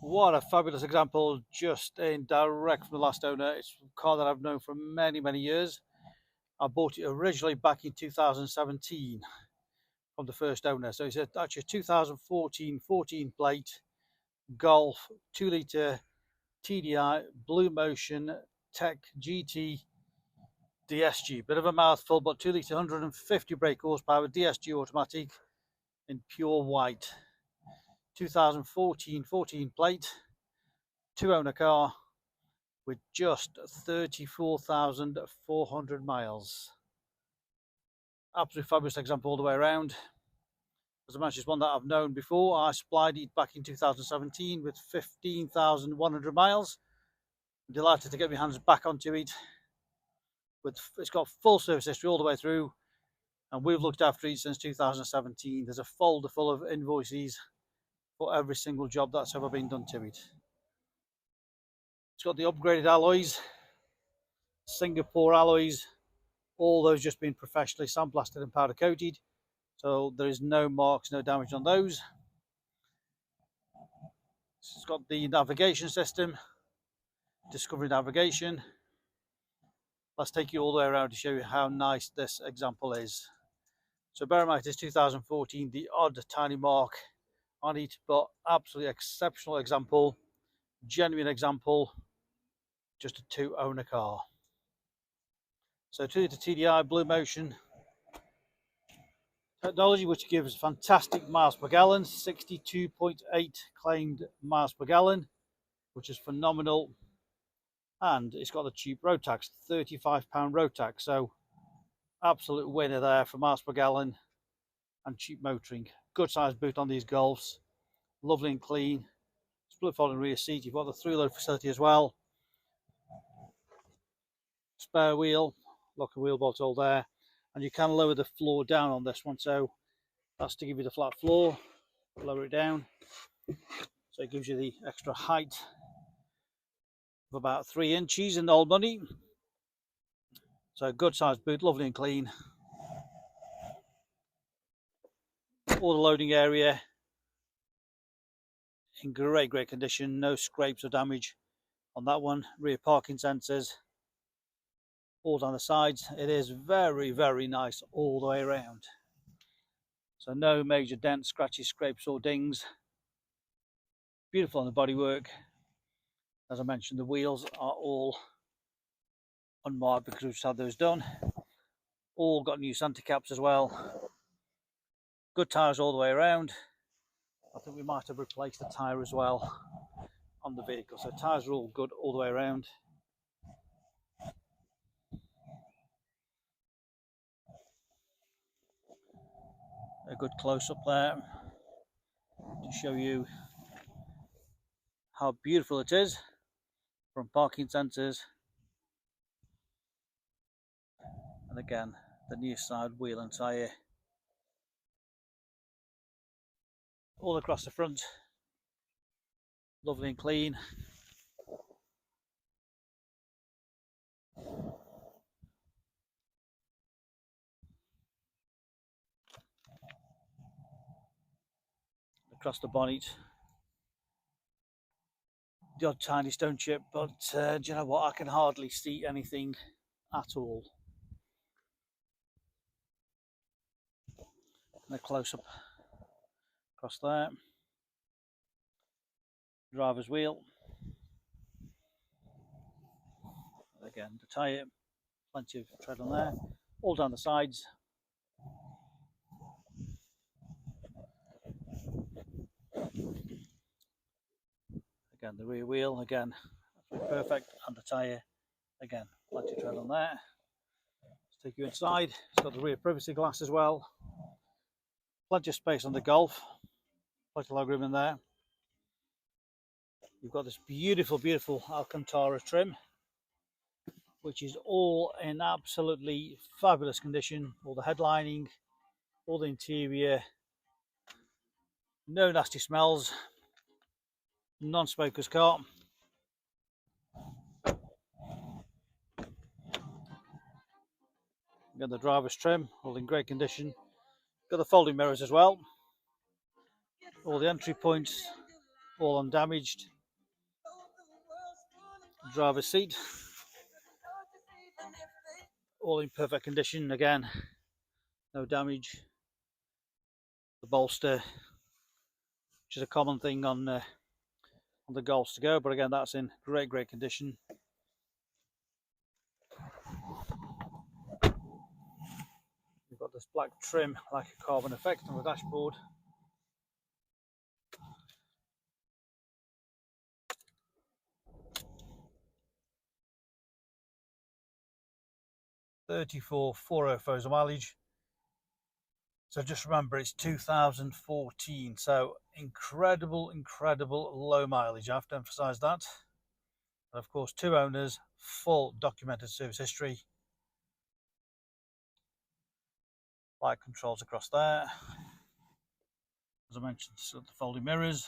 What a fabulous example, just in direct from the last owner. It's a car that I've known for many, many years. I bought it originally back in 2017 from the first owner. So it's actually a 2014 14 plate Golf 2-litre TDI BlueMotion Tech GT DSG. Bit of a mouthful, but 2-litre 150 brake horsepower DSG automatic in pure white. 2014 14 plate, 2-owner car with just 34,400 miles. Absolutely fabulous example all the way around. As I mentioned, it's one that I've known before. I supplied it back in 2017 with 15,100 miles. I'm delighted to get my hands back onto it. It's got full service history all the way through, and we've looked after it since 2017. There's a folder full of invoices for every single job that's ever been done to it. It's got the upgraded alloys, Singapore alloys, all those just been professionally sandblasted and powder coated, so there is no marks, no damage on those. It's got the navigation system, Discovery navigation. Let's take you all the way around to show you how nice this example is. So bear in mind, it's 2014, the odd tiny mark on it, but absolutely exceptional example, genuine example, just a 2-owner car. So 2-litre TDI BlueMotion technology, which gives fantastic miles per gallon, 62.8 claimed miles per gallon, which is phenomenal. And it's got the cheap road tax, £35 road tax, so absolute winner there for miles per gallon and cheap motoring. Good sized boot on these Golfs, lovely and clean. Split folding rear seat. You've got the 3-load facility as well. Spare wheel, lock and wheel bolt all there, and you can lower the floor down on this one, so that's to give you the flat floor. Lower it down, so it gives you the extra height of about 3 inches in old money. So good sized boot, lovely and clean. All the loading area in great condition, no scrapes or damage on that one. Rear parking sensors all down the sides. It is very nice all the way around, so no major dents, scratches, scrapes or dings. Beautiful on the bodywork. As I mentioned, the wheels are all unmarked because we've just had those done. All got new Santa caps as well. Good tyres all the way around. I think we might have replaced the tyre as well on the vehicle, so tyres are all good all the way around. A good close-up there to show you how beautiful it is, from parking sensors, and again the new side wheel and tyre all across the front, lovely and clean. Across the bonnet, the odd tiny stone chip, but do you know what, I can hardly see anything at all. And a close-up across there. Driver's wheel, again the tyre, plenty of tread on there, all down the sides. Again the rear wheel, again perfect, and the tyre, again plenty of tread on there. Let's take you inside. It's got the rear privacy glass as well, plenty of space on the Golf, plenty of leg room in there. You've got this beautiful Alcantara trim, which is all in absolutely fabulous condition. All the headlining, all the interior, no nasty smells, non-smoker's car. Got the driver's trim, all in great condition. Got the folding mirrors as well. All the entry points all undamaged. Driver's seat, all in perfect condition. Again, no damage. The bolster, which is a common thing on the Golfs to go, but again, that's in great condition. We've got this black trim, like a carbon effect on the dashboard. $34,400 mileage. So just remember, it's 2014, so incredible low mileage. I have to emphasize that. And of course, 2 owners, full documented service history. Light controls across there. As I mentioned, the folding mirrors.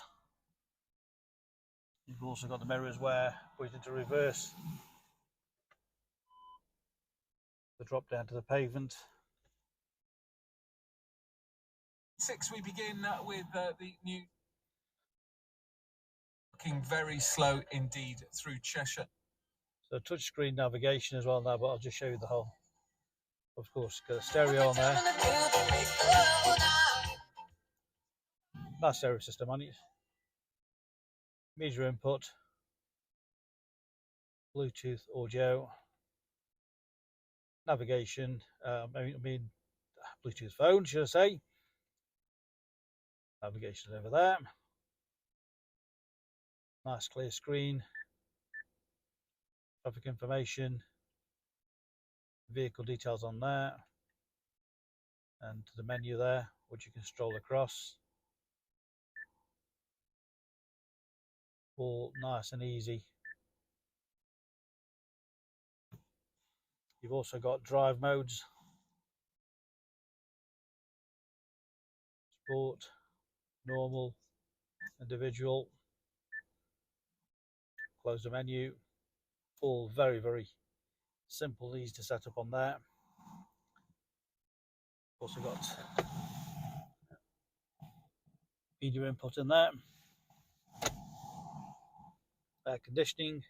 You've also got the mirrors where we need to reverse the drop down to the pavement. 6, we begin with the new, looking very slow indeed through Cheshire. So touchscreen navigation as well now, but I'll just show you the whole. Of course, got a stereo on there. That stereo system on it. Media input, Bluetooth audio, navigation. I mean Bluetooth phone, should I say? Navigation over there. Nice clear screen. Traffic information. Vehicle details on there. And the menu there, which you can stroll across. All nice and easy. You've also got drive modes. Sport, normal, individual. Close the menu. All very simple, easy to set up on there. Also got media input in there. Air conditioning.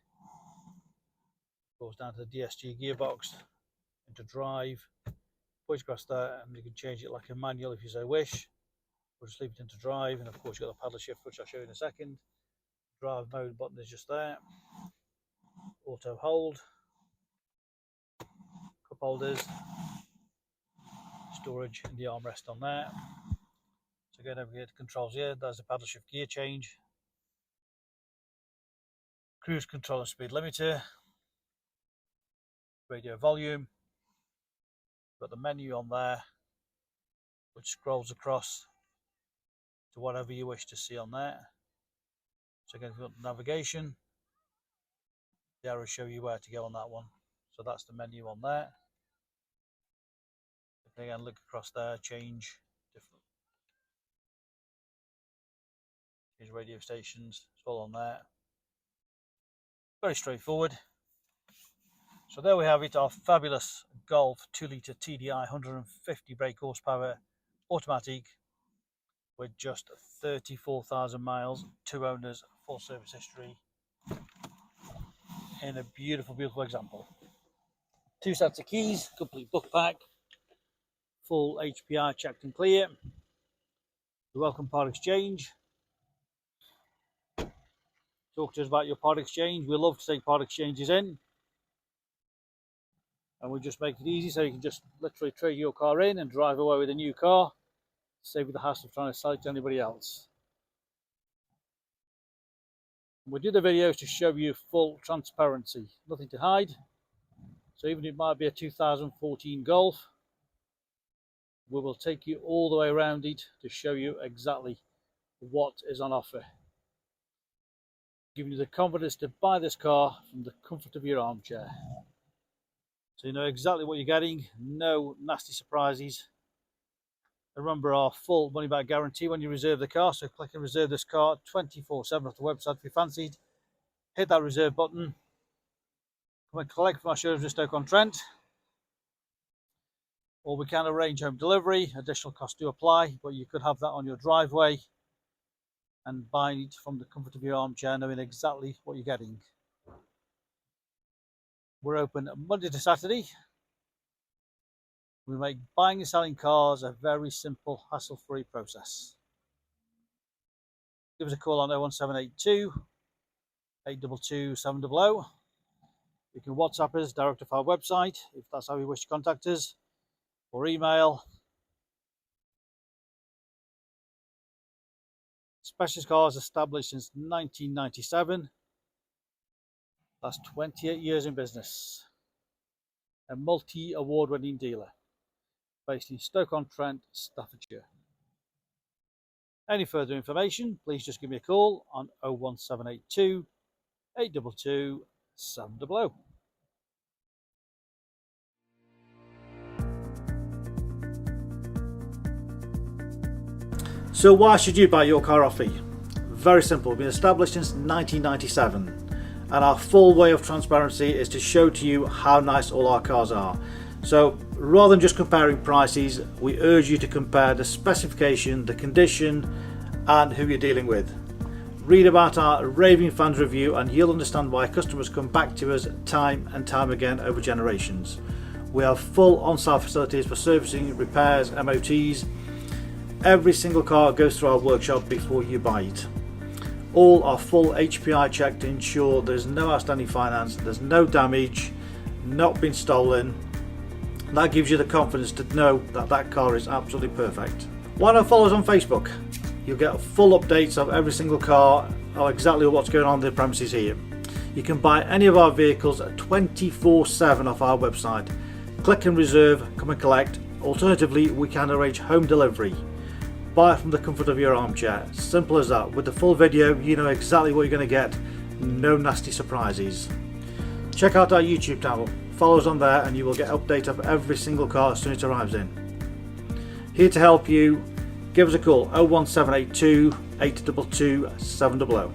Goes down to the DSG gearbox into drive. Push across there, and you can change it like a manual if you so wish. Or just leave it into drive, and of course you've got the paddle shift, which I'll show you in a second. Drive mode button is just there. Auto hold. Cup holders. Storage and the armrest on there. So again, over here to controls here, there's the paddle shift gear change. Cruise control and speed limiter. Radio volume. Got the menu on there, which scrolls across to whatever you wish to see on there. So again, we've got navigation. The arrows show you where to go on that one. So that's the menu on there. Again, look across there, change radio stations. It's all on there. Very straightforward. So there we have it, our fabulous Golf 2-litre TDI 150 brake horsepower automatic with just 34,000 miles, 2 owners, full service history, in a beautiful example. 2 sets of keys, complete book pack, full HPI checked and clear. The welcome part exchange. Talk to us about your part exchange. We love to take part exchanges in. And we just make it easy so you can just literally trade your car in and drive away with a new car. Save you the hassle of trying to sell it to anybody else. We do the videos to show you full transparency, nothing to hide. So even if it might be a 2014 Golf, we will take you all the way around it to show you exactly what is on offer. Giving you the confidence to buy this car from the comfort of your armchair. So you know exactly what you're getting, no nasty surprises. Remember our full money back guarantee when you reserve the car, so click and reserve this car 24/7 off the website if you fancied. Hit that reserve button. Come and collect from our showrooms in Stoke-on-Trent. Or we can arrange home delivery. Additional costs do apply, but you could have that on your driveway and buying it from the comfort of your armchair, knowing exactly what you're getting. We're open Monday to Saturday. We make buying and selling cars a very simple, hassle-free process. Give us a call on 01782 822 700. You can WhatsApp us direct off our website if that's how you wish to contact us, or email. Specialist Cars established since 1997. That's 28 years in business. A multi-award-winning dealer based in Stoke-on-Trent, Staffordshire. Any further information, please just give me a call on 01782 822 700. So why should you buy your car off me? Very simple. We've been established since 1997, and our full way of transparency is to show to you how nice all our cars are. So rather than just comparing prices, we urge you to compare the specification, the condition, and who you're dealing with. Read about our raving fans review and you'll understand why customers come back to us time and time again over generations. We have full on-site facilities for servicing, repairs, MOTs. Every single car goes through our workshop before you buy it. All are full HPI checked to ensure there's no outstanding finance, there's no damage, not been stolen. That gives you the confidence to know that that car is absolutely perfect. Why not follow us on Facebook? You'll get full updates of every single car, or exactly what's going on in the premises here. You can buy any of our vehicles 24/7 off our website. Click and reserve, come and collect. Alternatively, we can arrange home delivery. Buy it from the comfort of your armchair. Simple as that. With the full video, you know exactly what you're going to get. No nasty surprises. Check out our YouTube channel. Follow us on there and you will get update of every single car as soon as it arrives in. Here to help you. Give us a call 01782 822 700.